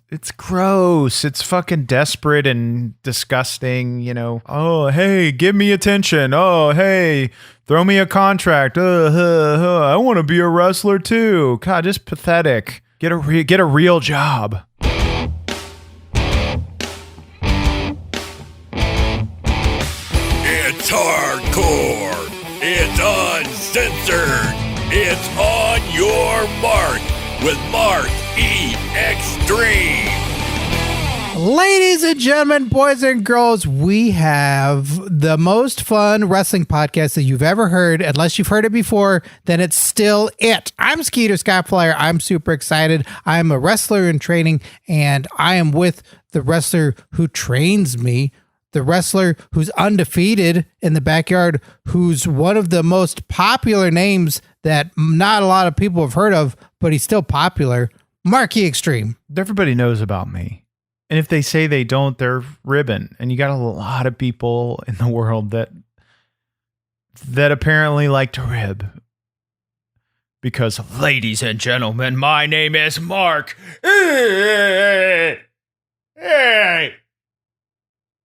It's gross. It's fucking desperate and disgusting, you know. Oh, hey, give me attention. Oh, hey, throw me a contract. I want to be a wrestler too. God, just pathetic. Get a real job. It's hardcore. It's uncensored. It's On Your Mark with Mark E. Xtreme. Ladies and gentlemen, boys and girls, we have the most fun wrestling podcast that you've ever heard. Unless you've heard it before, then it's still it. I'm Skeeter, Skyflyer. I'm super excited. I'm a wrestler in training, and I am with the wrestler who trains me, the wrestler who's undefeated in the backyard, who's one of the most popular names that not a lot of people have heard of, but he's still popular, Mark E. Xtreme. Everybody knows about me. And if they say they don't, they're ribbing. And you got a lot of people in the world that apparently like to rib. Because, ladies and gentlemen, my name is Mark.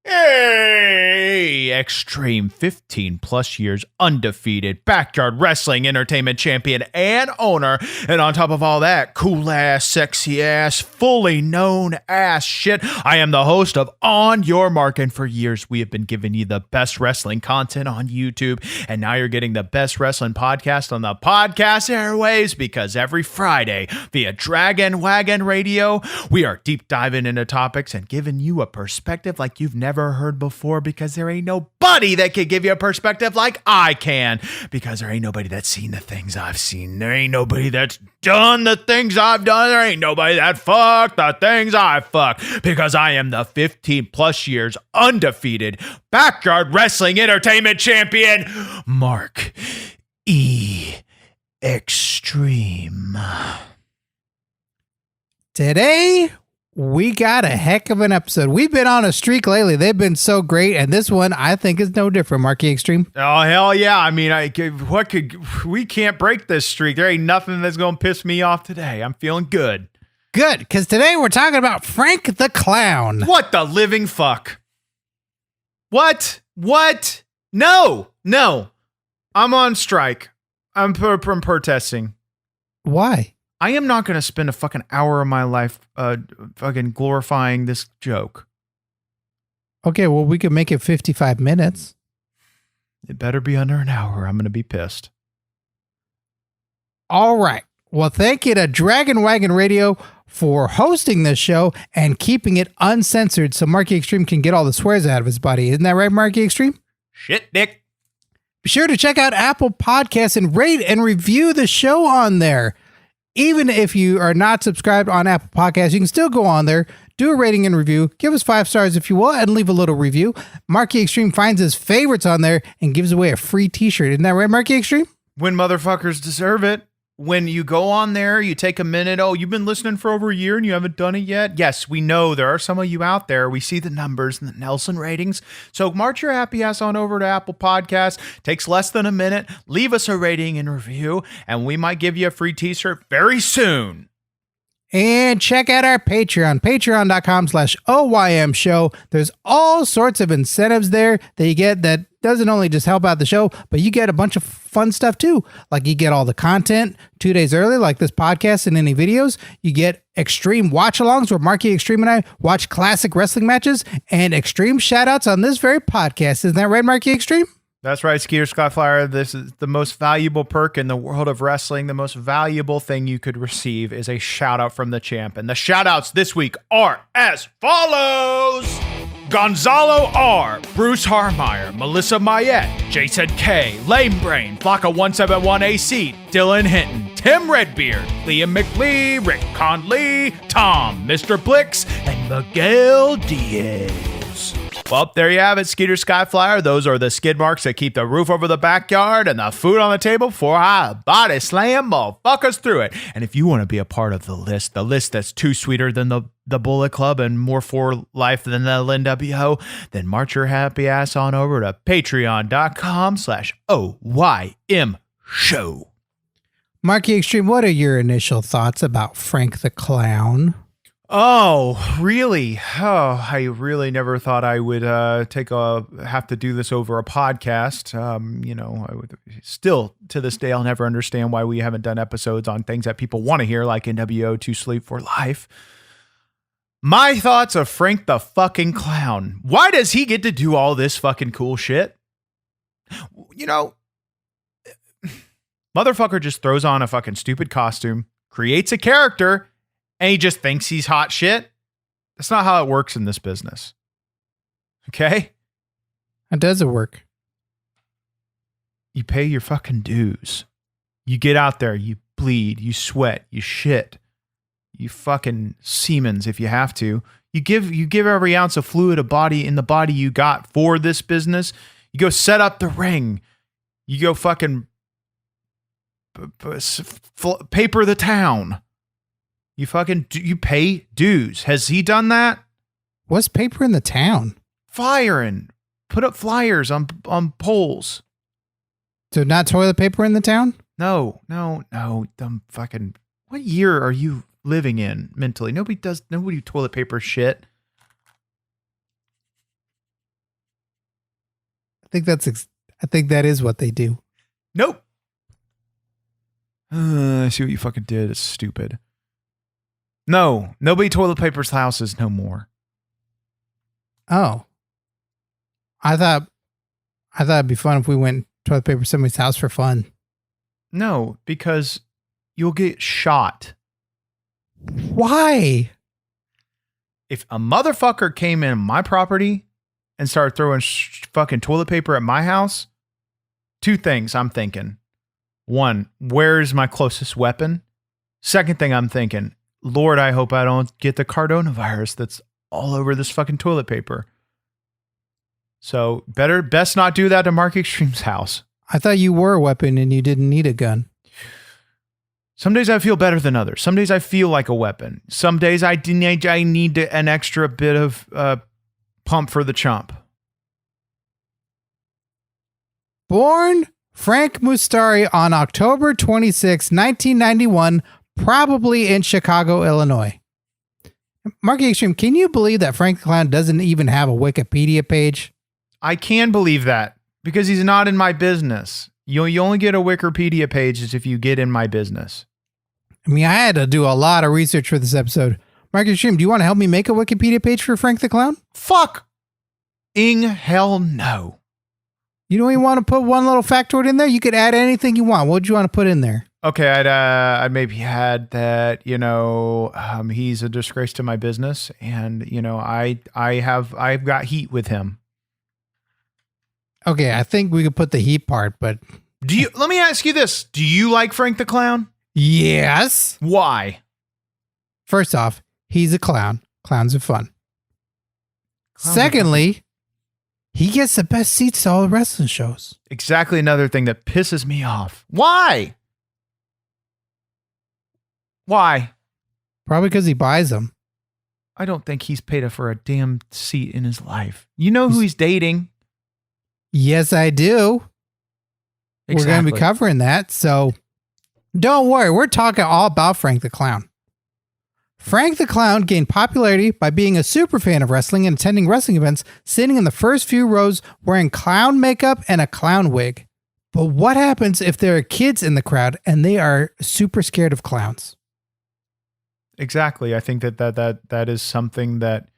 Hey, Xtreme, 15 plus years, undefeated, backyard wrestling entertainment champion and owner. And on top of all that, cool ass, sexy ass, fully known ass shit, I am the host of On Your Mark. And for years, we have been giving you the best wrestling content on YouTube. And now you're getting the best wrestling podcast on the podcast airwaves, because every Friday via Dragon Wagon Radio, we are deep diving into topics and giving you a perspective like you've never heard before, because there ain't nobody that can give you a perspective like I can, because there ain't nobody that's seen the things I've seen. There ain't nobody that's done the things I've done. There ain't nobody that fucked the things I fucked, because I am the 15 plus years undefeated backyard wrestling entertainment champion, Mark E. Xtreme. Today, we got a heck of an episode. We've been on a streak lately. They've been so great, and this one I think is no different. Mark E. Xtreme. Oh hell yeah! I mean, we can't break this streak. There ain't nothing that's gonna piss me off today. I'm feeling good. Good, because today we're talking about Frank the Clown. What the living fuck? What? No. I'm on strike. I'm protesting. Why? I am not going to spend a fucking hour of my life fucking glorifying this joke. Okay, well, we could make it 55 minutes. It better be under an hour. I'm going to be pissed. All right. Well, thank you to Dragon Wagon Radio for hosting this show and keeping it uncensored so Mark E. Xtreme can get all the swears out of his body. Isn't that right, Mark E. Xtreme? Shit, Nick. Be sure to check out Apple Podcasts and rate and review the show on there. Even if you are not subscribed on Apple Podcasts, you can still go on there, do a rating and review, give us 5 stars if you will, and leave a little review. Mark E. Xtreme finds his favorites on there and gives away a free t-shirt. Isn't that right, Mark E. Xtreme? When motherfuckers deserve it. When you go on there, you take a minute. Oh, you've been listening for over a year and you haven't done it yet? Yes, we know there are some of you out there. We see the numbers and the Nelson ratings. So march your happy ass on over to Apple Podcasts. Takes less than a minute. Leave us a rating and review, and we might give you a free t-shirt very soon. And check out our Patreon, patreon.com/OYM show. There's all sorts of incentives there that you get that doesn't only just help out the show, but you get a bunch of fun stuff too. Like you get all the content 2 days early, like this podcast and any videos. You get extreme watch-alongs where Mark E. Xtreme and I watch classic wrestling matches and extreme shout-outs on this very podcast. Isn't that right, Mark E. Xtreme? That's right, Skeeter Skyflyer. This is the most valuable perk in the world of wrestling. The most valuable thing you could receive is a shout-out from the champ. And the shout-outs this week are as follows. Gonzalo R., Bruce Harmeyer, Melissa Mayette, Jason K., Lame Brain, Flocka171AC, Dylan Hinton, Tim Redbeard, Liam McLee, Rick Conley, Tom, Mr. Blix, and Miguel Diaz. Well, there you have it, Skeeter Skyflyer. Those are the skid marks that keep the roof over the backyard and the food on the table before I body slam motherfuckers through it. And if you want to be a part of the list that's too sweeter than the Bullet Club and more for life than the LNWO, then march your happy ass on over to patreon.com/OYM show. Mark E. Xtreme, what are your initial thoughts about Frank the Clown? Oh, really? Oh, I really never thought I would have to do this over a podcast. I would still to this day I'll never understand why we haven't done episodes on things that people want to hear, like NWO 2 Sleep for Life. My thoughts of Frank the fucking Clown. Why does he get to do all this fucking cool shit? Motherfucker just throws on a fucking stupid costume, creates a character, and he just thinks he's hot shit. That's not how it works in this business. Okay? How does it work? You pay your fucking dues. You get out there, you bleed, you sweat, you shit. You fucking Siemens if you have to. You give every ounce of fluid in the body you got for this business. You go set up the ring. You go fucking paper the town. You pay dues. Has he done that? What's paper in the town? Flyering. Put up flyers on poles. So not toilet paper in the town? No. Dumb fucking. What year are you living in mentally? Nobody toilet paper shit. I think that is what they do. Nope. I see what you fucking did. It's stupid. No, nobody toilet papers houses no more. Oh. I thought it'd be fun if we went toilet paper somebody's house for fun. No, because you'll get shot. Why? If a motherfucker came in my property and started throwing fucking toilet paper at my house, two things I'm thinking. One, where's my closest weapon? Second thing I'm thinking, Lord, I hope I don't get the coronavirus that's all over this fucking toilet paper. So best not do that to Mark Xtreme's house. I thought you were a weapon and you didn't need a gun. Some days I feel better than others. Some days I feel like a weapon. Some days I need an extra bit of pump for the chump. Born Frank Mustari on October 26, 1991, probably in Chicago, Illinois. Mark Xtreme, can you believe that Frank the Clown doesn't even have a Wikipedia page? I can believe that because he's not in my business. You only get a Wikipedia page if you get in my business. I mean, I had to do a lot of research for this episode. Mark Xtreme, do you want to help me make a Wikipedia page for Frank the Clown? Hell no. You don't even want to put one little factoid in there? You could add anything you want. What would you want to put in there? Okay, I'd maybe add that, he's a disgrace to my business and, I've got heat with him. Okay, I think we could put the heat part, but let me ask you this. Do you like Frank the Clown? Yes. Why? First off, he's a clown. Clowns are fun. Secondly, he gets the best seats to all the wrestling shows. Exactly another thing that pisses me off. Why? Probably because he buys them. I don't think he's paid for a damn seat in his life. You know who he's dating? Yes, I do. Exactly. We're going to be covering that, so don't worry. We're talking all about Frank the Clown. Frank the Clown gained popularity by being a super fan of wrestling and attending wrestling events, sitting in the first few rows wearing clown makeup and a clown wig. But what happens if there are kids in the crowd and they are super scared of clowns? Exactly. I think that is something that,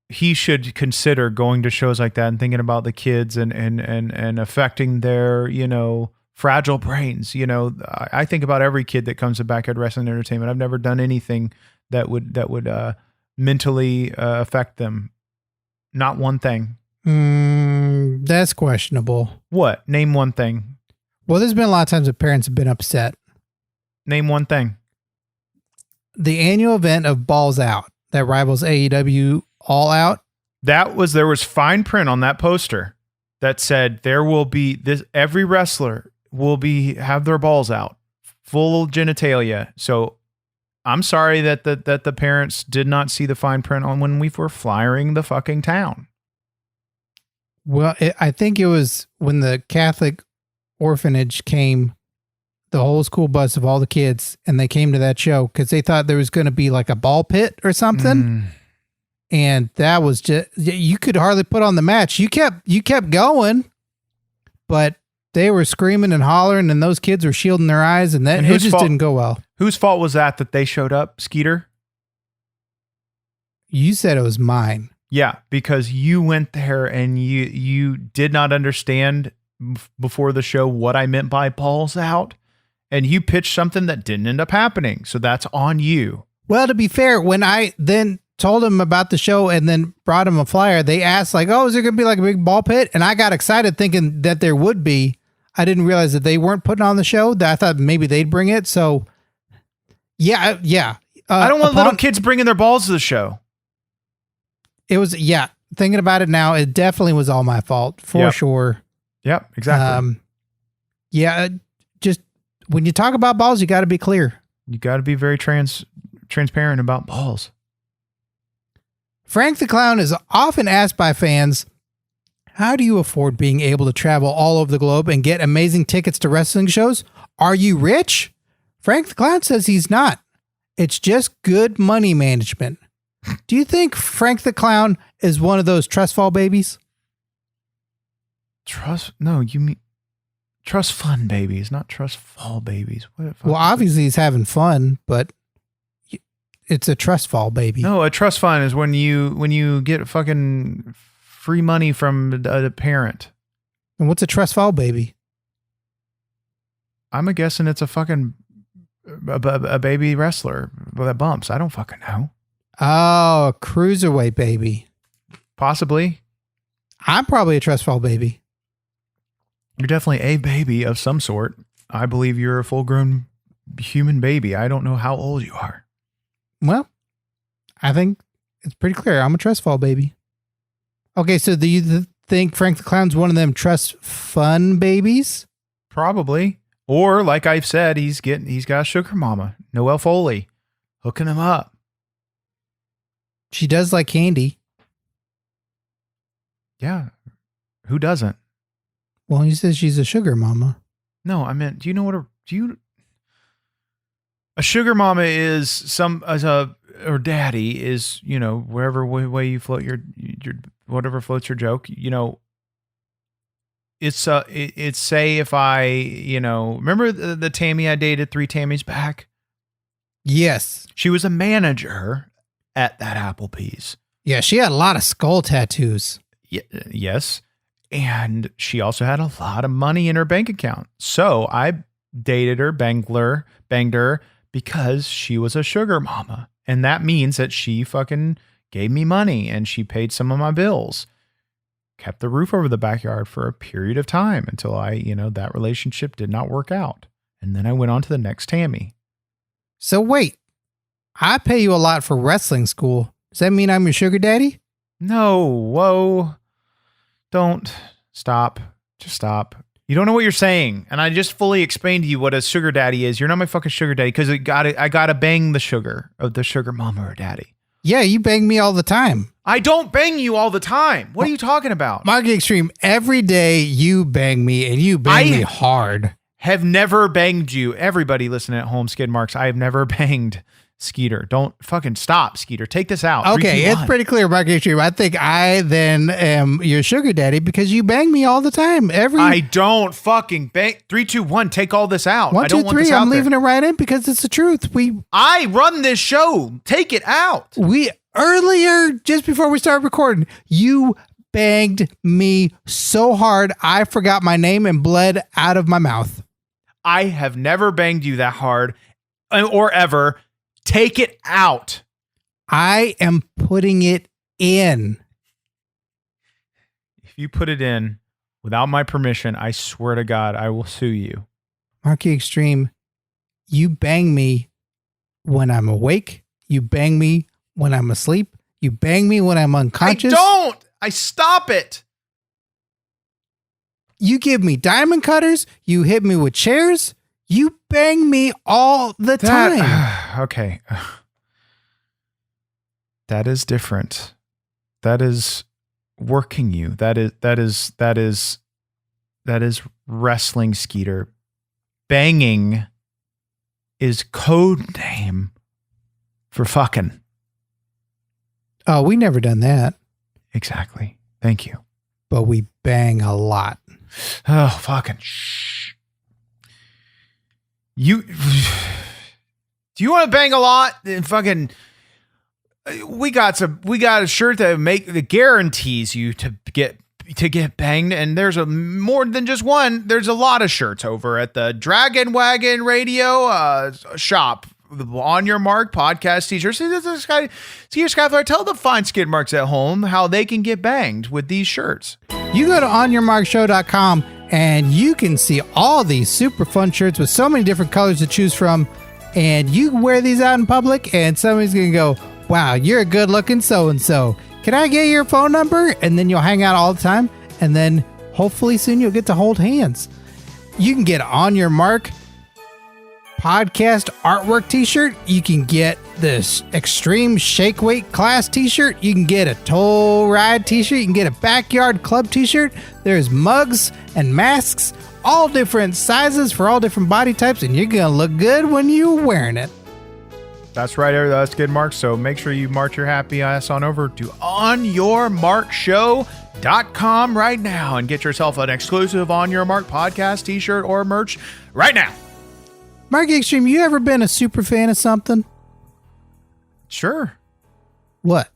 he should consider going to shows like that and thinking about the kids and affecting their, fragile brains. I think about every kid that comes to Backyard Wrestling Entertainment. I've never done anything that would mentally affect them. Not one thing. That's questionable. What? Name one thing. Well, there's been a lot of times that parents have been upset. Name one thing. The annual event of Balls Out that rivals AEW All Out. There was fine print on that poster that said there will be this. Every wrestler will have their balls out, full genitalia. So I'm sorry that the parents did not see the fine print on when we were flyering the fucking town. Well, I think it was when the Catholic orphanage came the whole school bus of all the kids, and they came to that show because they thought there was going to be like a ball pit or something. And that was just, you could hardly put on the match. You kept going, but they were screaming and hollering, and those kids were shielding their eyes, and it just didn't go well. Whose fault was that they showed up, Skeeter? You said it was mine. Yeah, because you went there and you did not understand before the show what I meant by balls out, and you pitched something that didn't end up happening. So that's on you. Well, to be fair, when I then told them about the show and then brought them a flyer, they asked like, "Oh, is there going to be like a big ball pit?" And I got excited thinking that there would be. I didn't realize that they weren't putting on the show. That I thought maybe they'd bring it. So yeah. I don't want little kids bringing their balls to the show. It was, thinking about it now, it definitely was all my fault for sure. Yep, exactly. Just when you talk about balls, you got to be clear. You got to be very transparent about balls. Frank the Clown is often asked by fans, how do you afford being able to travel all over the globe and get amazing tickets to wrestling shows? Are you rich? Frank the Clown says he's not. It's just good money management. Do you think Frank the Clown is one of those trust fall babies? No, you mean trust fund babies, not trust fall babies. Well, obviously he's having fun, but it's a trust fall baby. No, a trust fund is when you get fucking free money from a parent. And what's a trust fall baby? I'm guessing it's a fucking a baby wrestler that bumps. I don't fucking know. Oh, a cruiserweight baby. Possibly. I'm probably a trust fall baby. You're definitely a baby of some sort. I believe you're a full-grown human baby. I don't know how old you are. Well, I think it's pretty clear. I'm a trust fall baby. Okay, so do you think Frank the Clown's one of them trust fun babies? Probably. Or, like I've said, he's got a sugar mama, Noelle Foley, hooking him up. She does like candy. Yeah. Who doesn't? Well, he says she's a sugar mama. No, I meant, do you know what a sugar mama is? Or daddy is, wherever way you float your whatever floats your joke, it's say if I, remember the Tammy I dated 3 Tammys back? Yes. She was a manager at that Applebee's. Yeah, she had a lot of skull tattoos. Yes. And she also had a lot of money in her bank account. So I dated her, banged her because she was a sugar mama. And that means that she fucking gave me money and she paid some of my bills. Kept the roof over the backyard for a period of time until that relationship did not work out. And then I went on to the next Tammy. So wait, I pay you a lot for wrestling school. Does that mean I'm your sugar daddy? No, whoa. Don't. Stop. Just stop. You don't know what you're saying. And I just fully explained to you what a sugar daddy is. You're not my fucking sugar daddy because I gotta bang the sugar of the sugar mama or daddy. Yeah, you bang me all the time. I don't bang you all the time. What are you talking about? Mark Xtreme, every day you bang me and you bang me hard. Have never banged you. Everybody listening at home, skid marks. I have never banged Skeeter. Don't fucking stop, Skeeter. Take this out. Okay, 3, 2, it's pretty clear, Mark Xtreme. I think I then am your sugar daddy because you bang me all the time. I don't fucking bang. 3, 2, 1. Take all this out. 1, 2, 3. I'm leaving it right in because it's the truth. I run this show. Take it out. Earlier, just before we started recording, you banged me so hard I forgot my name and bled out of my mouth. I have never banged you that hard or ever. Take it out. I am putting it in. If you put it in without my permission, I swear to God, I will sue you. Marky Xtreme, you bang me when I'm awake. You bang me when I'm asleep. You bang me when I'm unconscious. I don't. I stop it. You give me diamond cutters. You hit me with chairs. You bang me all the time. Okay. That is different. That is working you. That is wrestling, Skeeter. banging is code name for fucking. Oh, we never done that. Exactly. Thank you. But we bang a lot. Oh, fucking shh. Do you want to bang a lot? Then fucking, we got a shirt that guarantees you to get banged, and there's more than just one. There's a lot of shirts over at the Dragon Wagon Radio shop. On Your Mark podcast t-shirts. See your Skyflyer. Tell the fine skid marks at home how they can get banged with these shirts. You go to OnYourMarkShow.com and you can see all these super fun shirts with so many different colors to choose from. And you wear these out in public and somebody's going to go, wow, you're a good looking so-and-so. Can I get your phone number? And then you'll hang out all the time. And then hopefully soon you'll get to hold hands. You can get On Your Mark podcast artwork t-shirt. You can get this Xtreme shake weight class t-shirt. You can get a toll ride t-shirt. You can get a backyard club t-shirt. There's mugs and masks, all different sizes for all different body types, and you're gonna look good when you're wearing it. That's right, that's good, Mark. So make sure you march your happy ass on over to OnYourMarkShow.com right now and get yourself an exclusive On Your Mark podcast t-shirt or merch right now. Marky Xtreme, you ever been a super fan of something? Sure. What?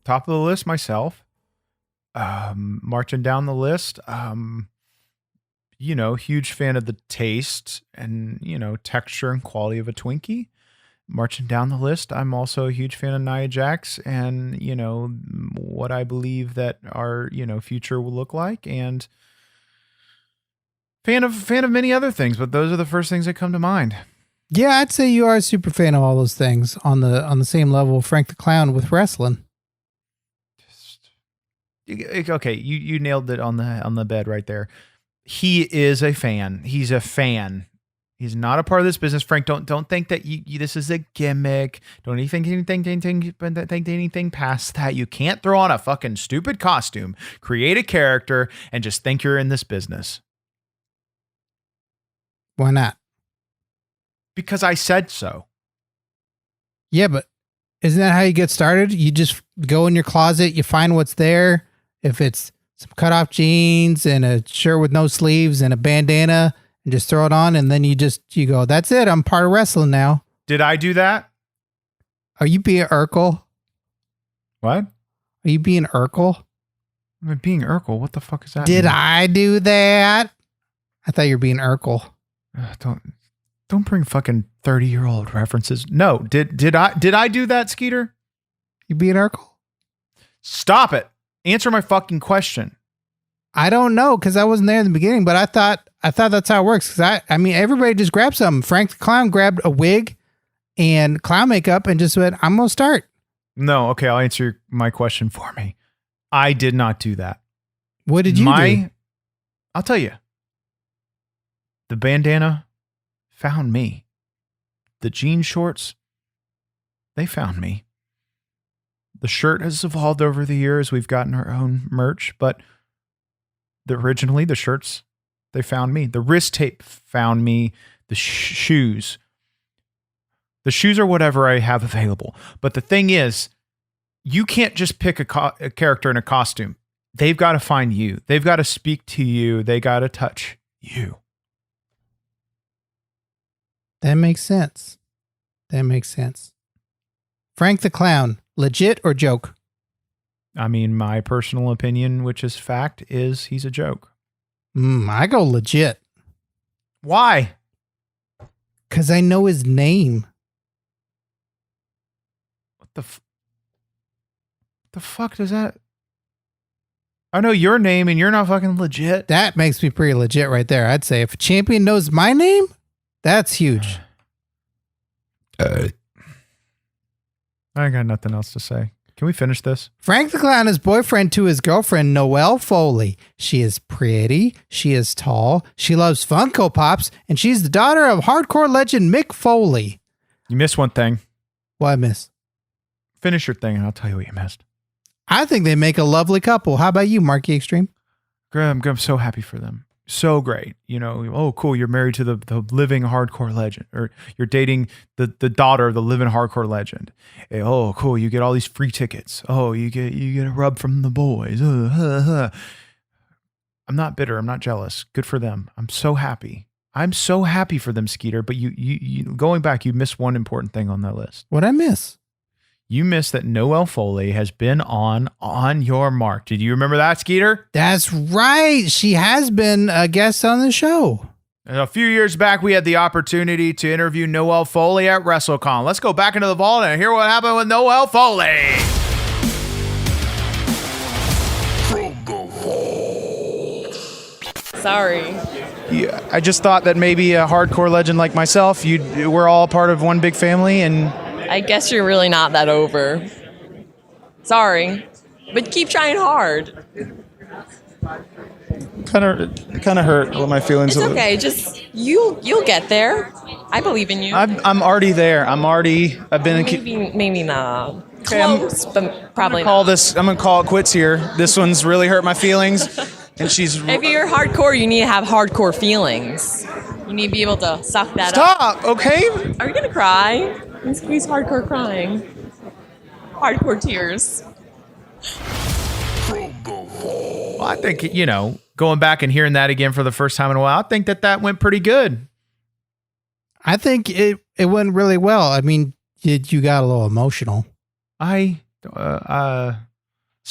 Top of the list myself. Marching down the list. Huge fan of the taste and, texture and quality of a Twinkie. Marching down the list, I'm also a huge fan of Nia Jax and, what I believe that our, future will look like, and fan of many other things, but those are the first things that come to mind. Yeah, I'd say you are a super fan of all those things on the same level of Frank the Clown with wrestling. Okay, you nailed it on the bed right there. He is a fan. He's a fan. He's not a part of this business. Frank, don't think that you this is a gimmick. Don't think anything past that. You can't throw on a fucking stupid costume, create a character, and just think you're in this business. Why not? Because I said so. Yeah, but isn't that how you get started? You just go in your closet, you find what's there. If it's some cutoff jeans and a shirt with no sleeves and a bandana, and just throw it on, and then you go, that's it, I'm part of wrestling now. Did I do that? Are you being Urkel? What? Are you being Urkel? I'm being Urkel. What the fuck is that? Did I do that? I thought you were being Urkel. Don't bring fucking 30-year-old references. No, did I do that, Skeeter? You being Urkel? Stop it. Answer my fucking question. I don't know, because I wasn't there in the beginning, but I thought that's how it works. Because I mean, everybody just grabbed something. Frank the Clown grabbed a wig and clown makeup and just went, I'm gonna start. No, okay, I'll answer my question for me. I did not do that. What did you do? I'll tell you. The bandana found me. The jean shorts, they found me. The shirt has evolved over the years. We've gotten our own merch, but originally the shirts, they found me. The wrist tape found me. The shoes. The shoes are whatever I have available. But the thing is, you can't just pick a character in a costume. They've got to find you. They've got to speak to you. They got to touch you. That makes sense. Frank the Clown, legit or joke? I mean, my personal opinion, which is fact, is he's a joke. I go legit. Why? Because I know his name. What the fuck does that? I know your name and you're not fucking legit. That makes me pretty legit right there. I'd say if a champion knows my name, that's huge. I got nothing else to say. Can we finish this? Frank the Clown is boyfriend to his girlfriend, Noelle Foley. She is pretty. She is tall. She loves Funko Pops. And she's the daughter of hardcore legend Mick Foley. You missed one thing. What I miss? Finish your thing and I'll tell you what you missed. I think they make a lovely couple. How about you, Marky Xtreme? I'm so happy for them. So great. Oh, cool. You're married to the living hardcore legend, or you're dating the daughter of the living hardcore legend. Hey, oh, cool. You get all these free tickets. Oh, you get a rub from the boys. I'm not bitter. I'm not jealous. Good for them. I'm so happy. I'm so happy for them, Skeeter. But you going back, you missed one important thing on that list. What'd I miss? You missed that Noelle Foley has been on Your Mark. Did you remember that, Skeeter? That's right. She has been a guest on the show. A few years back, we had the opportunity to interview Noelle Foley at WrestleCon. Let's go back into the vault and hear what happened with Noelle Foley. From the vault. Sorry. Yeah, I just thought that maybe a hardcore legend like myself, we're all part of one big family, and I guess you're really not that over. Sorry. But keep trying hard. kind of hurt with my feelings. It's okay. Just you'll get there. I believe in you. I'm already there. I've been Maybe not. Okay, Close, but probably I'm not. gonna call it quits here. This one's really hurt my feelings, and she's If you're hardcore, you need to have hardcore feelings. You need to be able to suck that up. stop. Okay, Are you gonna cry? He's hardcore crying. Hardcore tears. From the vault. Well, I think, going back and hearing that again for the first time in a while, I think that went pretty good. I think it went really well. I mean, you got a little emotional. It's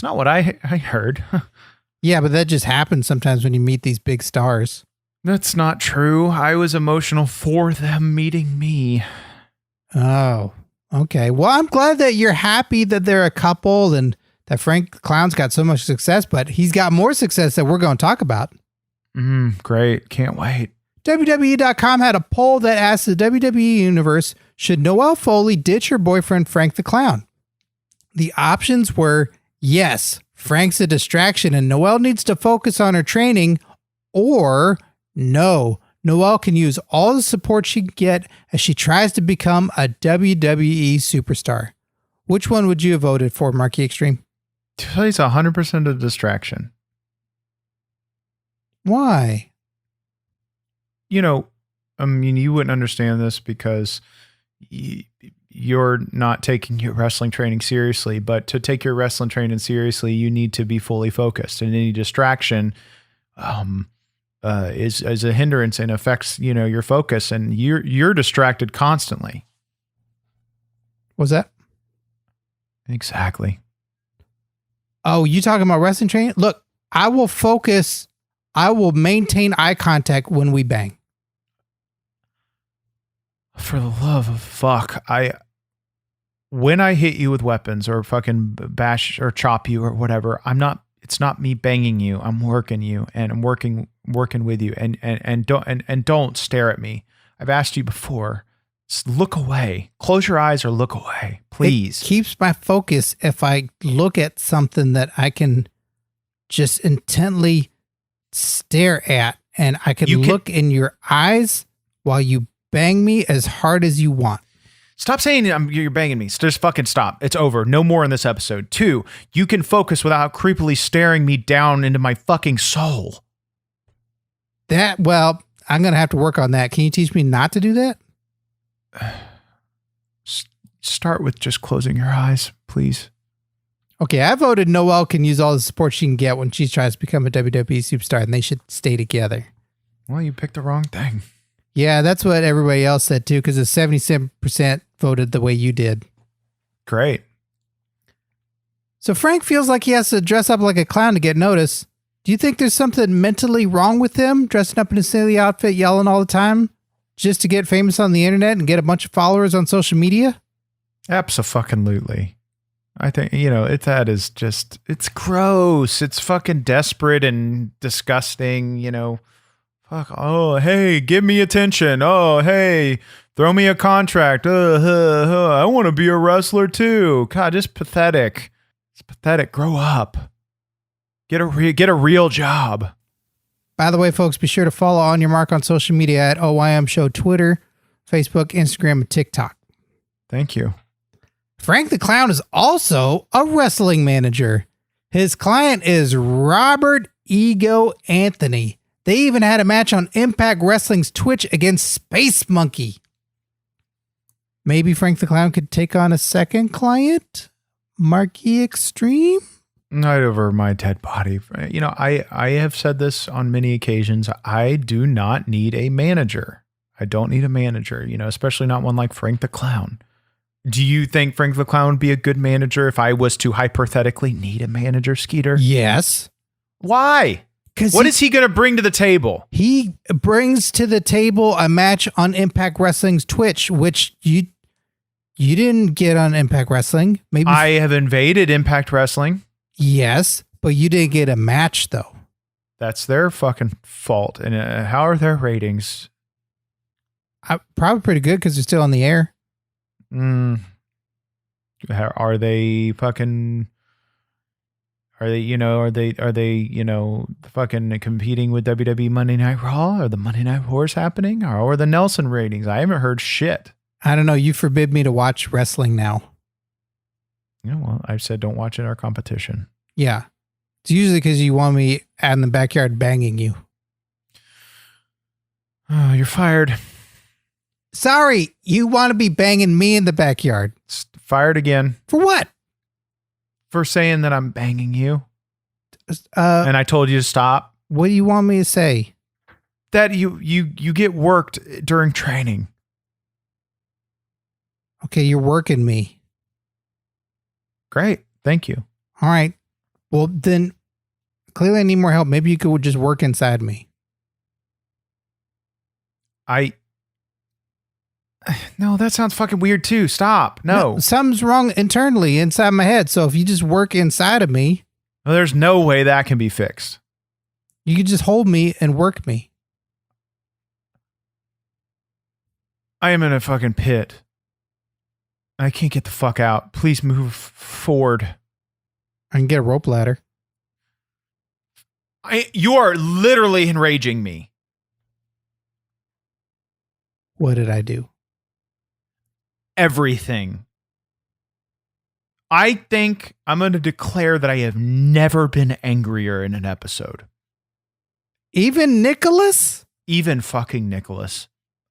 not what I heard. Yeah, but that just happens sometimes when you meet these big stars. That's not true. I was emotional for them meeting me. Oh, okay. Well, I'm glad that you're happy that they're a couple and that Frank the Clown's got so much success, but he's got more success that we're going to talk about. Great. Can't wait. WWE.com had a poll that asked the WWE Universe, should Noelle Foley ditch her boyfriend Frank the Clown? The options were yes, Frank's a distraction and Noelle needs to focus on her training, or no, Noelle can use all the support she can get as she tries to become a WWE superstar. Which one would you have voted for, Marky Xtreme? He's 100% a distraction. Why? You wouldn't understand this because you're not taking your wrestling training seriously, but to take your wrestling training seriously, you need to be fully focused, and any distraction is a hindrance and affects, your focus, and you're distracted constantly. Was that? Exactly. Oh, you talking about wrestling training? Look, I will focus. I will maintain eye contact when we bang. For the love of fuck, when I hit you with weapons or fucking bash or chop you or whatever, it's not me banging you. I'm working you, and I'm working with you, and don't stare at me. I've asked you before. Just look away. Close your eyes or look away, please. It keeps my focus if I look at something that I can just intently stare at, and I can look in your eyes while you bang me as hard as you want. Stop saying you're banging me. Just fucking stop. It's over. No more in this episode. 2, you can focus without creepily staring me down into my fucking soul. Well, I'm going to have to work on that. Can you teach me not to do that? Start with just closing your eyes, please. Okay, I voted Noelle can use all the support she can get when she tries to become a WWE superstar, and they should stay together. Well, you picked the wrong thing. Yeah, that's what everybody else said too, because the 77% voted the way you did. Great. So Frank feels like he has to dress up like a clown to get noticed. Do you think there's something mentally wrong with him, dressing up in a silly outfit, yelling all the time, just to get famous on the internet and get a bunch of followers on social media? Abso-fucking-lutely. I think, it's gross. It's fucking desperate and disgusting, Fuck. Oh, hey, give me attention. Oh, hey, throw me a contract. I want to be a wrestler too. God, just pathetic. It's pathetic. Grow up. Get a real job. By the way, folks, be sure to follow On Your Mark on social media at OYM Show, Twitter, Facebook, Instagram, and TikTok. Thank you. Frank the Clown is also a wrestling manager. His client is Robert Ego Anthony. They even had a match on Impact Wrestling's Twitch against Space Monkey. Maybe Frank the Clown could take on a second client? Marky Xtreme? Not over my dead body. You know, I have said this on many occasions. I do not need a manager. I don't need a manager, you know, especially not one like Frank the Clown. Do you think Frank the Clown would be a good manager if I was to hypothetically need a manager, Skeeter? Yes. Why? What is he going to bring to the table? He brings to the table a match on Impact Wrestling's Twitch, which you didn't get on Impact Wrestling. Maybe I have invaded Impact Wrestling. Yes, but you didn't get a match, though. That's their fucking fault. And how are their ratings? Probably pretty good because they're still on the air. Are they fucking? Are they fucking competing with WWE Monday Night Raw? Are the Monday Night Wars happening? Or are the Nelson ratings? I haven't heard shit. I don't know. You forbid me to watch wrestling now. Yeah, well, I said don't watch it in our competition. Yeah. It's usually because you want me out in the backyard banging you. Oh, you're fired. Sorry, you want to be banging me in the backyard. Fired again. For what? For saying that I'm banging you. And I told you to stop. What do you want me to say? That you get worked during training. Okay, you're working me. Great. Thank you. All right. Well, then clearly I need more help. Maybe you could just work inside me. No, that sounds fucking weird too. Stop. No. Something's wrong internally inside my head. So if you just work inside of me. Well, there's no way that can be fixed. You could just hold me and work me. I am in a fucking pit. I can't get the fuck out. Please move forward. I can get a rope ladder. You are literally enraging me. What did I do? Everything. I think I'm going to declare that I have never been angrier in an episode. Even Nicholas? Even fucking Nicholas.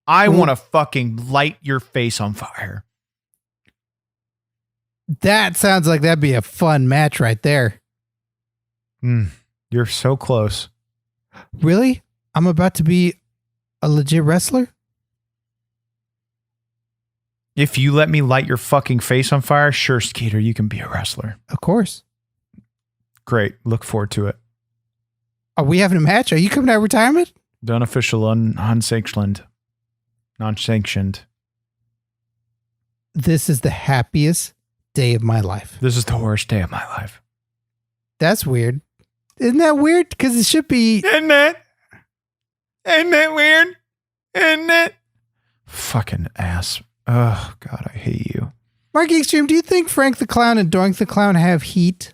I want to fucking light your face on fire. That sounds like that'd be a fun match right there. You're so close. Really? I'm about to be a legit wrestler? If you let me light your fucking face on fire, sure, Skeeter, you can be a wrestler. Of course. Great. Look forward to it. Are we having a match? Are you coming out of retirement? The unofficial, unsanctioned. Non-sanctioned. This is the happiest day of my life. This is the worst day of my life. That's weird. Isn't that weird? Because it should be. Isn't it? Isn't that weird? Isn't it? Fucking ass. Oh, God, I hate you. Marky Xtreme, do you think Frank the Clown and Doink the Clown have heat?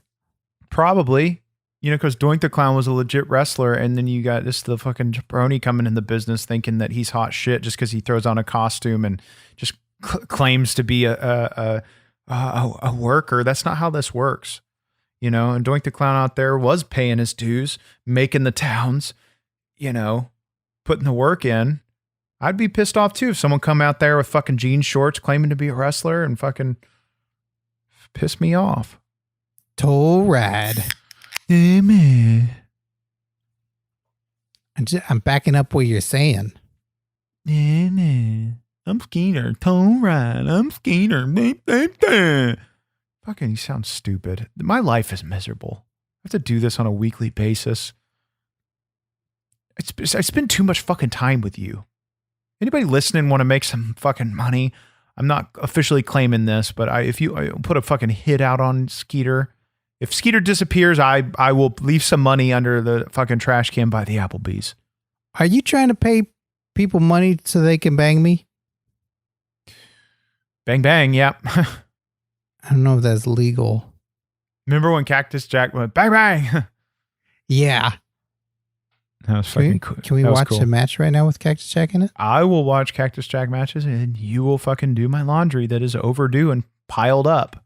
Probably. You know, because Doink the Clown was a legit wrestler, and then you got the fucking jabroni coming in the business thinking that he's hot shit just because he throws on a costume and just claims to be a worker. That's not how this works. You know, and Doink the Clown out there was paying his dues, making the towns, you know, putting the work in. I'd be pissed off too if someone come out there with fucking jean shorts claiming to be a wrestler and fucking piss me off. Toll ride. Amen. I'm backing up what you're saying. Amen. I'm Skeeter. Toll ride. I'm Skeeter. Fucking, you sound stupid. My life is miserable. I have to do this on a weekly basis. I spend too much fucking time with you. Anybody listening want to make some fucking money? I'm not officially claiming this, but if you put a fucking hit out on Skeeter, if Skeeter disappears, I will leave some money under the fucking trash can by the Applebee's. Are you trying to pay people money so they can bang me? Bang, bang, yep. I don't know if that's legal. Remember when Cactus Jack went bang, bang? Yeah. That was fucking cool. Can we watch a match right now with Cactus Jack in it? I will watch Cactus Jack matches and you will fucking do my laundry that is overdue and piled up.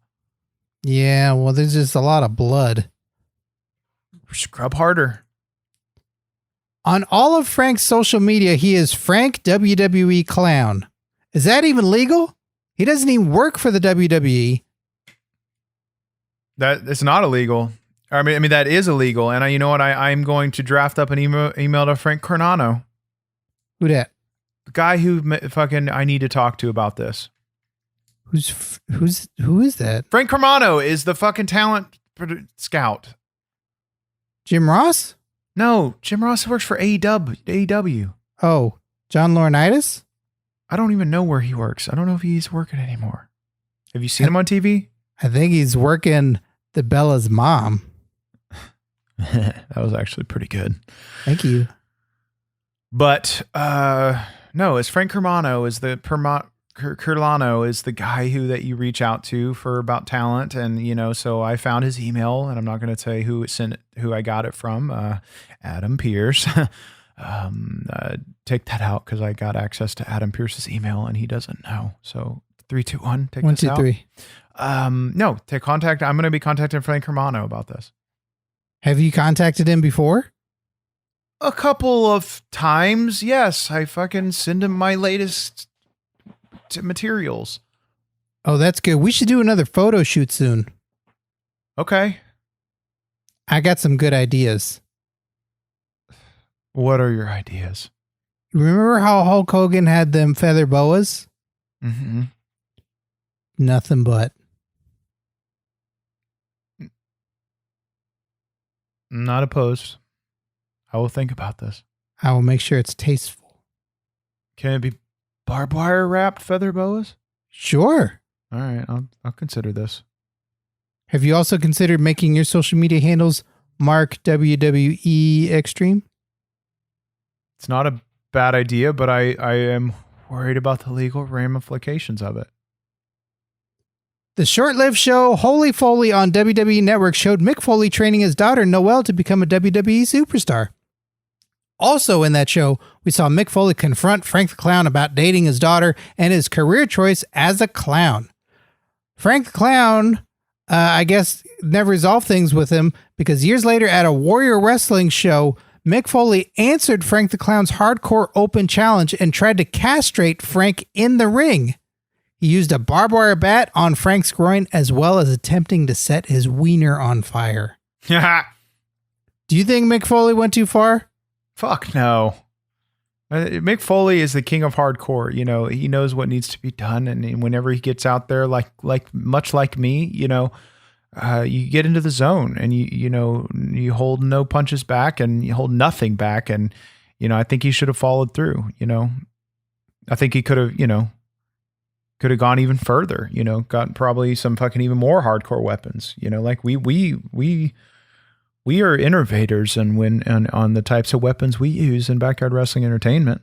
Yeah, well, there's just a lot of blood. Scrub harder. On all of Frank's social media, he is Frank WWE Clown. Is that even legal? He doesn't even work for the WWE. That it's not illegal. I mean that is illegal. And you know what? I'm going to draft up an email to Frank Carnano. Who that? The guy who fucking I need to talk to about this. Who is that? Frank Carmano is the fucking talent scout. Jim Ross? No, Jim Ross works for AEW. Oh, John Laurinaitis? I don't even know where he works. I don't know if he's working anymore. Have you seen him on TV? I think he's working the Bella's mom. That was actually pretty good. Thank you. But no, it's Frank Carmano is the Carlano is the guy that you reach out to for about talent, and so I found his email, and I'm not going to tell you who I got it from. Adam Pierce. Take that out because I got access to Adam Pierce's email and he doesn't know. So 3, 2, 1. Take 1, this 2, out. 3. No, take contact. I'm going to be contacting Frank Carmano about this. Have you contacted him before? A couple of times, yes. I fucking send him my latest materials. Oh, that's good. We should do another photo shoot soon. Okay. I got some good ideas. What are your ideas? Remember how Hulk Hogan had them feather boas? Mm-hmm. Nothing but. Not opposed. I will think about this. I will make sure it's tasteful. Can it be barbed wire wrapped feather boas? Sure. All right, I'll consider this. Have you also considered making your social media handles Mark WWE Xtreme? It's not a bad idea, but I am worried about the legal ramifications of it. The short-lived show Holy Foley on WWE Network showed Mick Foley training his daughter Noelle to become a WWE superstar. Also in that show, we saw Mick Foley confront Frank the Clown about dating his daughter and his career choice as a clown. Frank the Clown, I guess, never resolved things with him because years later at a Warrior Wrestling show, Mick Foley answered Frank the Clown's hardcore open challenge and tried to castrate Frank in the ring. He used a barbed wire bat on Frank's groin as well as attempting to set his wiener on fire. Do you think Mick Foley went too far? Fuck no. Mick Foley is the king of hardcore. He knows what needs to be done, and whenever he gets out there, like much like me, you get into the zone, and you hold no punches back, and you hold nothing back, and I think he should have followed through. I think he could have gone even further. Gotten probably some fucking even more hardcore weapons. Like we are innovators, and on the types of weapons we use in backyard wrestling entertainment.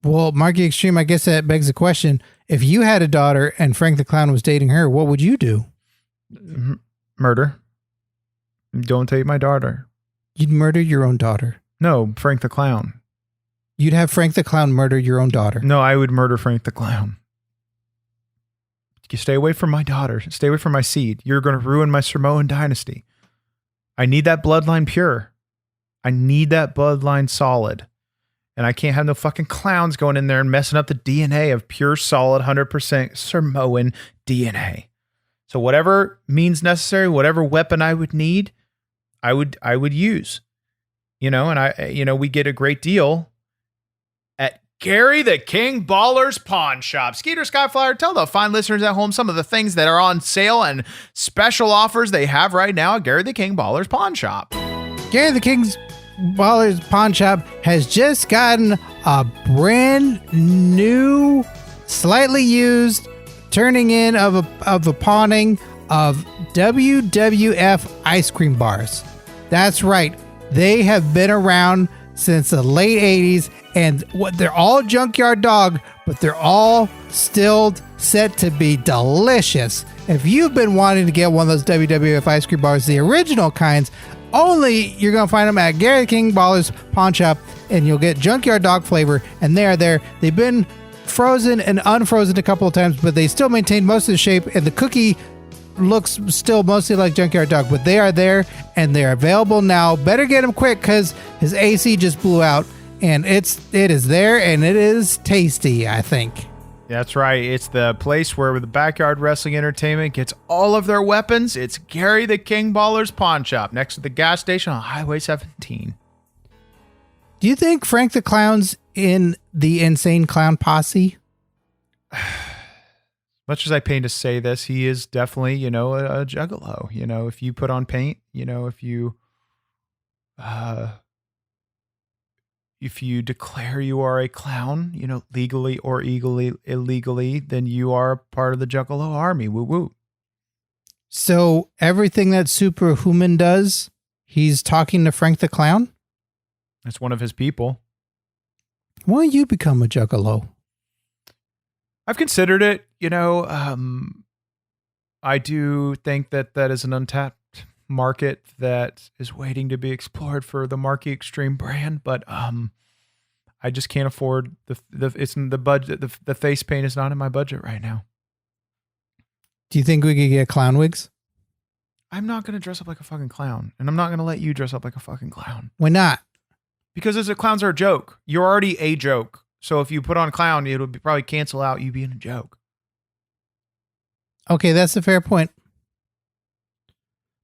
Well, Marky Xtreme, I guess that begs the question. If you had a daughter and Frank the Clown was dating her, what would you do? Murder. Don't take my daughter. You'd murder your own daughter. No, Frank the Clown. You'd have Frank the Clown murder your own daughter. No, I would murder Frank the Clown. You stay away from my daughter. Stay away from my seed. You're going to ruin my Samoan dynasty. I need that bloodline pure. I need that bloodline solid. And I can't have no fucking clowns going in there and messing up the DNA of pure, solid, 100% Samoan DNA. So whatever means necessary, whatever weapon I would need, I would use. And we get a great deal at Gary the King Baller's Pawn Shop. Skeeter, Skyflyer, tell the fine listeners at home some of the things that are on sale and special offers they have right now at Gary the King Baller's Pawn Shop. Gary the King's Baller's Pawn Shop has just gotten a brand new, slightly used, turning in of a pawning of WWF ice cream bars. That's right. They have been around since the late 80s, and they're all junkyard dog, but they're all still set to be delicious. If you've been wanting to get one of those WWF ice cream bars, the original kinds, only you're going to find them at Gary King Baller's Pawn Shop, and you'll get junkyard dog flavor, and they are there. They've been frozen and unfrozen a couple of times, but they still maintain most of the shape, and the cookie looks still mostly like Junkyard Dog, but they are there and they're available now. Better get them quick because his AC just blew out, and it is there and it is tasty, I think. That's right. It's the place where the Backyard Wrestling Entertainment gets all of their weapons. It's Gary the King Baller's Pawn Shop next to the gas station on Highway 17. Do you think Frank the Clown's in the Insane Clown Posse? Much as I pain to say this, he is definitely, a juggalo. If you put on paint, if you declare you are a clown, legally or illegally, then you are part of the Juggalo army. Woo woo. So everything that Superhuman does, he's talking to Frank the Clown? That's one of his people. Why don't you become a Juggalo? I've considered it. I do think that is an untapped market that is waiting to be explored for the Marky Xtreme brand, but I just can't afford it's in the budget. The face paint is not in my budget right now. Do you think we could get clown wigs? I'm not going to dress up like a fucking clown, and I'm not going to let you dress up like a fucking clown. Why not? Because clowns are a joke. You're already a joke. So if you put on clown, it'll probably cancel out you being a joke. Okay, that's a fair point.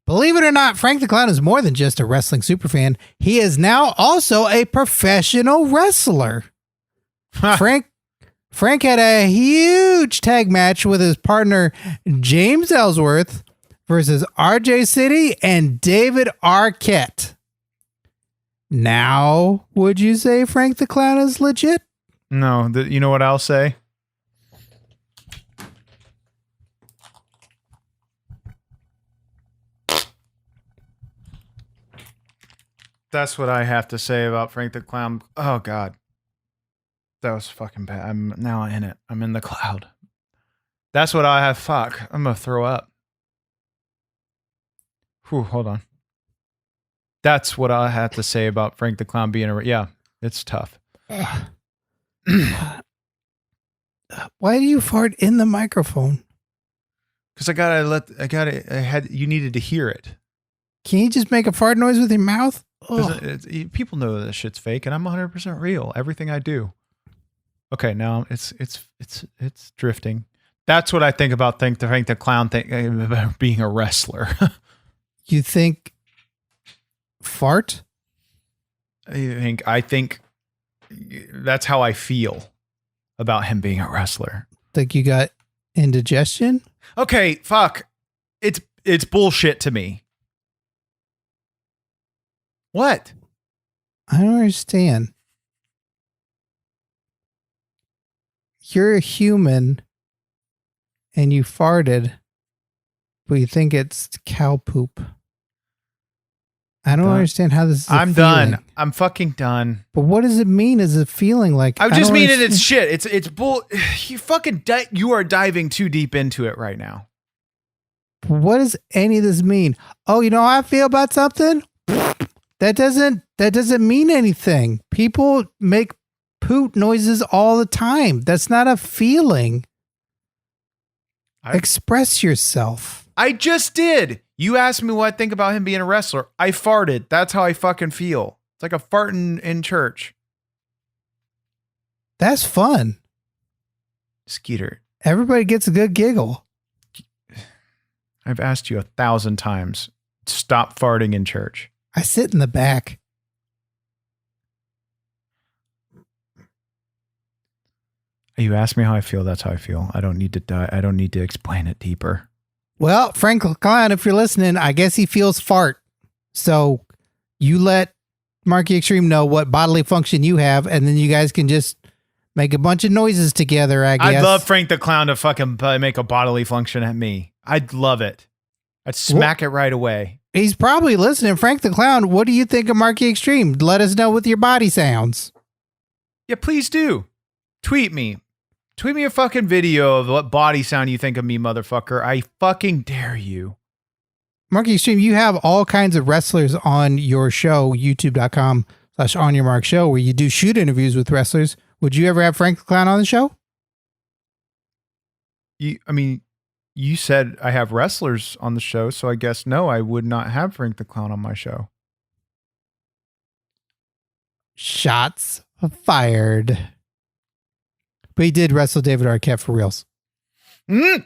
Believe it or not, Frank the Clown is more than just a wrestling superfan. He is now also a professional wrestler. Frank had a huge tag match with his partner James Ellsworth versus RJ City and David Arquette. Now, would you say Frank the Clown is legit? No, you know what I'll say? That's what I have to say about Frank the Clown. Oh, God. That was fucking bad. I'm now in it. I'm in the cloud. That's what I have. Fuck. I'm going to throw up. Whew, hold on. That's what I have to say about Frank the Clown being a... Yeah, it's tough. Why do you fart in the microphone? Because you needed to hear it. Can you just make a fart noise with your mouth? People know that shit's fake, and I'm 100% real. Everything I do. Okay, now it's drifting. That's what I think about Frank the Clown about being a wrestler. You think fart? I think that's how I feel about him being a wrestler. Like you got indigestion? Okay, fuck. It's bullshit to me. What? I don't understand. You're a human and you farted, but you think it's cow poop. I don't understand how this is I'm done. I'm fucking done. But what does it mean as a feeling? Like I just mean it's shit. It's bull. You fucking you are diving too deep into it right now. What does any of this mean? Oh, you know how I feel about something? That doesn't mean anything. People make poot noises all the time. That's not a feeling. Express yourself. I just did. You asked me what I think about him being a wrestler. I farted. That's how I fucking feel. It's like a fart in church. That's fun. Skeeter. Everybody gets a good giggle. I've asked you 1,000 times. Stop farting in church. I sit in the back. You asked me how I feel. That's how I feel. I don't need to I don't need to explain it deeper. Well, Frank Klein, if you're listening, I guess he feels fart. So you let Marky Xtreme know what bodily function you have, and then you guys can just make a bunch of noises together, I guess. I'd love Frank the Clown to fucking make a bodily function at me. I'd love it. I'd smack it right away. He's probably listening. Frank the Clown, what do you think of Marky Xtreme? Let us know with your body sounds. Yeah, please do. Tweet me. Tweet me a fucking video of what body sound you think of me, motherfucker. I fucking dare you. Marky Xtreme, you have all kinds of wrestlers on your show, youtube.com/OnYourMarkShow, where you do shoot interviews with wrestlers. Would you ever have Frank the Clown on the show? You you said I have wrestlers on the show, so I guess no, I would not have Frank the Clown on my show. Shots fired. But he did wrestle David Arquette for reals. What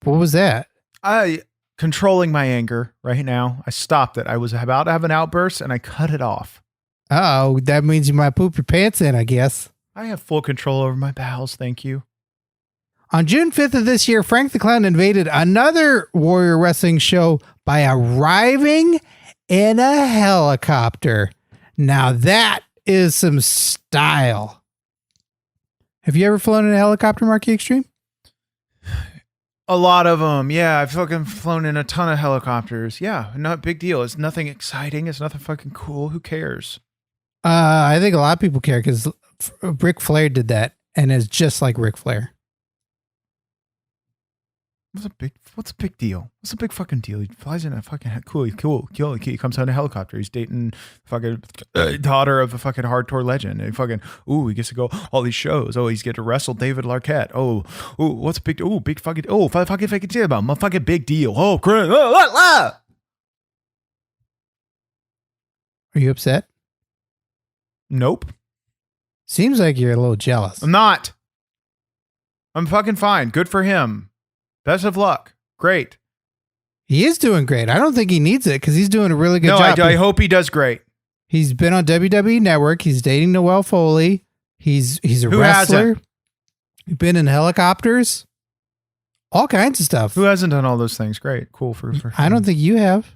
was that? Controlling my anger right now. I stopped it. I was about to have an outburst and I cut it off. Oh, that means you might poop your pants in, I guess. I have full control over my bowels. Thank you. On June 5th of this year, Frank the Clown invaded another Warrior Wrestling show by arriving in a helicopter. Now that is some style. Have you ever flown in a helicopter, Marky Xtreme? A lot of them. Yeah, I've fucking flown in a ton of helicopters. Yeah, not big deal. It's nothing exciting. It's nothing fucking cool. Who cares? I think a lot of people care because Ric Flair did that and is just like Ric Flair. What's a big deal? What's a big fucking deal? He flies in a fucking cool. He comes out in a helicopter. He's dating fucking daughter of a fucking hardcore legend. And he gets to go all these shows. Oh, he's get to wrestle David Arquette. Oh, what's a big? Oh, big fucking. Oh, fucking deal about my fucking big deal. Oh, great. Are you upset? Nope. Seems like you're a little jealous. I'm not. I'm fucking fine. Good for him. Best of luck. Great. He is doing great. I don't think he needs it because he's doing a really good job. I hope he does great. He's been on WWE Network. He's dating Noelle Foley. He's a Who wrestler. hasn't? He's been in helicopters. All kinds of stuff. Who hasn't done all those things? Great. Cool for him. I don't think you have.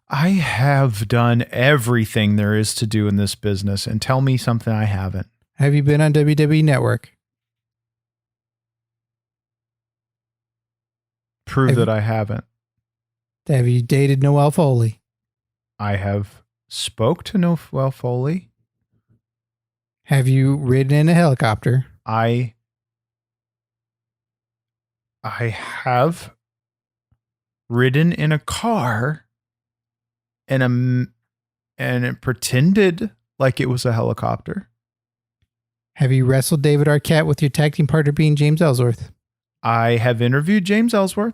I have done everything there is to do in this business, and tell me something I haven't. Have you been on WWE Network? Prove that I haven't. Have you dated Noelle Foley? I have spoke to Noelle Foley. Have you ridden in a helicopter? I have ridden in a car and it pretended like it was a helicopter. Have you wrestled David Arquette with your tag team partner being James Ellsworth? I have interviewed James Ellsworth.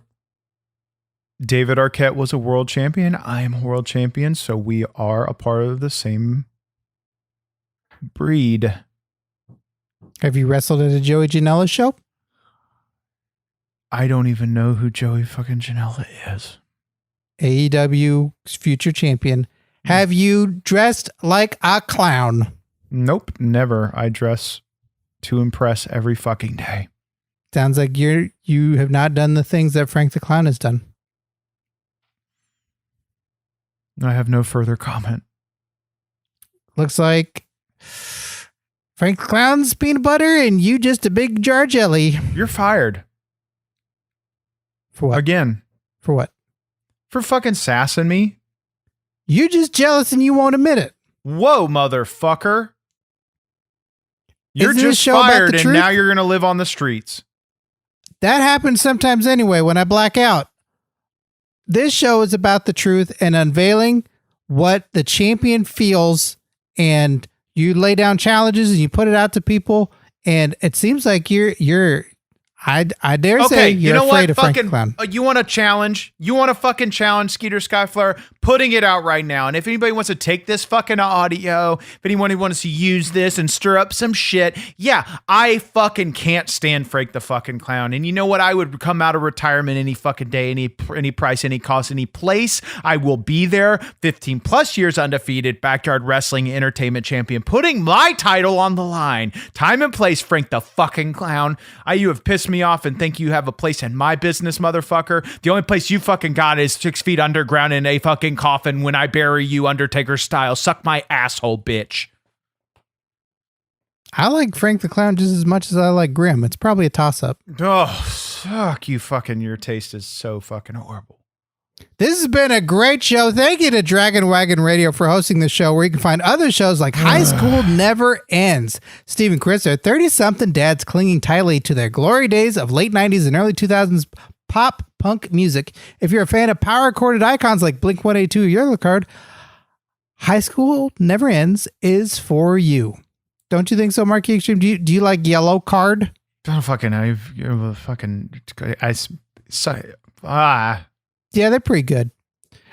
David Arquette was a world champion. I am a world champion, so we are a part of the same breed. Have you wrestled at a Joey Janela show? I don't even know who Joey fucking Janela is. AEW's future champion. Have you dressed like a clown? Nope, never. I dress to impress every fucking day. Sounds like you have not done the things that Frank the Clown has done. I have no further comment. Looks like Frank the Clown's peanut butter and you just a big jar of jelly. You're fired. For what? Again. For what? For fucking sassing me. You're just jealous and you won't admit it. Whoa, motherfucker. You're Isn't this just show about the fired and truth? now you're going to live on the streets. That happens sometimes anyway when I black out. This show is about the truth and unveiling what the champion feels, and you lay down challenges and you put it out to people, and it seems like I dare say you're afraid of Frank the Clown. You want a challenge? You want to fucking challenge Skeeter Skyflyer? Putting it out right now. And if anybody wants to take this fucking audio, if anyone wants to use this and stir up some shit, yeah, I fucking can't stand Frank the fucking Clown. And you know what? I would come out of retirement any fucking day, any price, any cost, any place. I will be there. 15 plus years undefeated, backyard wrestling entertainment champion, putting my title on the line. Time and place, Frank the fucking Clown. You have pissed me off and think you have a place in my business, motherfucker. The only place you fucking got is 6 feet underground in a fucking coffin when I bury you Undertaker style. Suck my asshole, bitch. I like Frank the Clown just as much as I like Grimm. It's probably a toss-up. Oh, fuck you fucking, your taste is so fucking horrible. This has been a great show. Thank you to Dragon Wagon Radio for hosting the show, where you can find other shows like High School Never Ends. Steve and Chris are 30-something dads clinging tightly to their glory days of late 90s and early 2000s pop punk music. If you're a fan of power-chorded icons like Blink-182 or Yellow Card, High School Never Ends is for you. Don't you think so, Marky Xtreme? Do you like Yellow Card? I don't fucking know. Yeah, they're pretty good.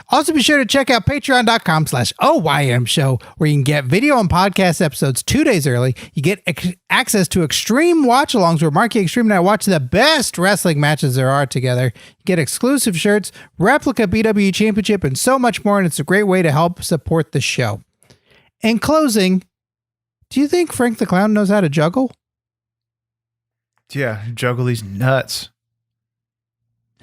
Also, be sure to check out patreon.com/OYM show, where you can get video and podcast episodes 2 days early. You get access to Xtreme watch-alongs, where Marky, Xtreme, and I watch the best wrestling matches there are together. You get exclusive shirts, replica BW Championship, and so much more, and it's a great way to help support the show. In closing, do you think Frank the Clown knows how to juggle? Yeah, juggle these nuts.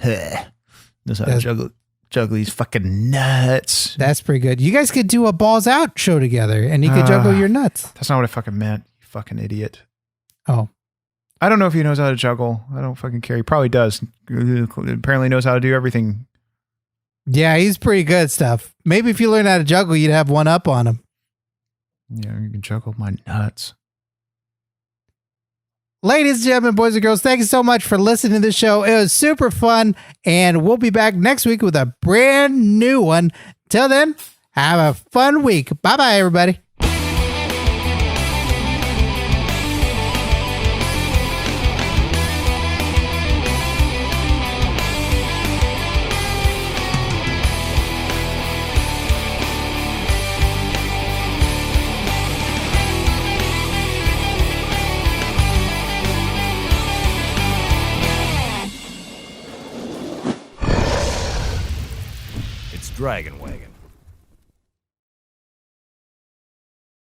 Knows how to juggle these fucking nuts. That's pretty good. You guys could do a balls out show together, and you could juggle your nuts. That's not what I fucking meant, you fucking idiot. Oh. I don't know if he knows how to juggle. I don't fucking care. He probably does. Apparently knows how to do everything. Yeah, he's pretty good at stuff. Maybe if you learn how to juggle, you'd have one up on him. Yeah, you can juggle my nuts. Ladies and gentlemen, boys and girls, thank you so much for listening to the show. It was super fun, and we'll be back next week with a brand new one. Till then, have a fun week. Bye-bye, everybody. Dragon Wagon.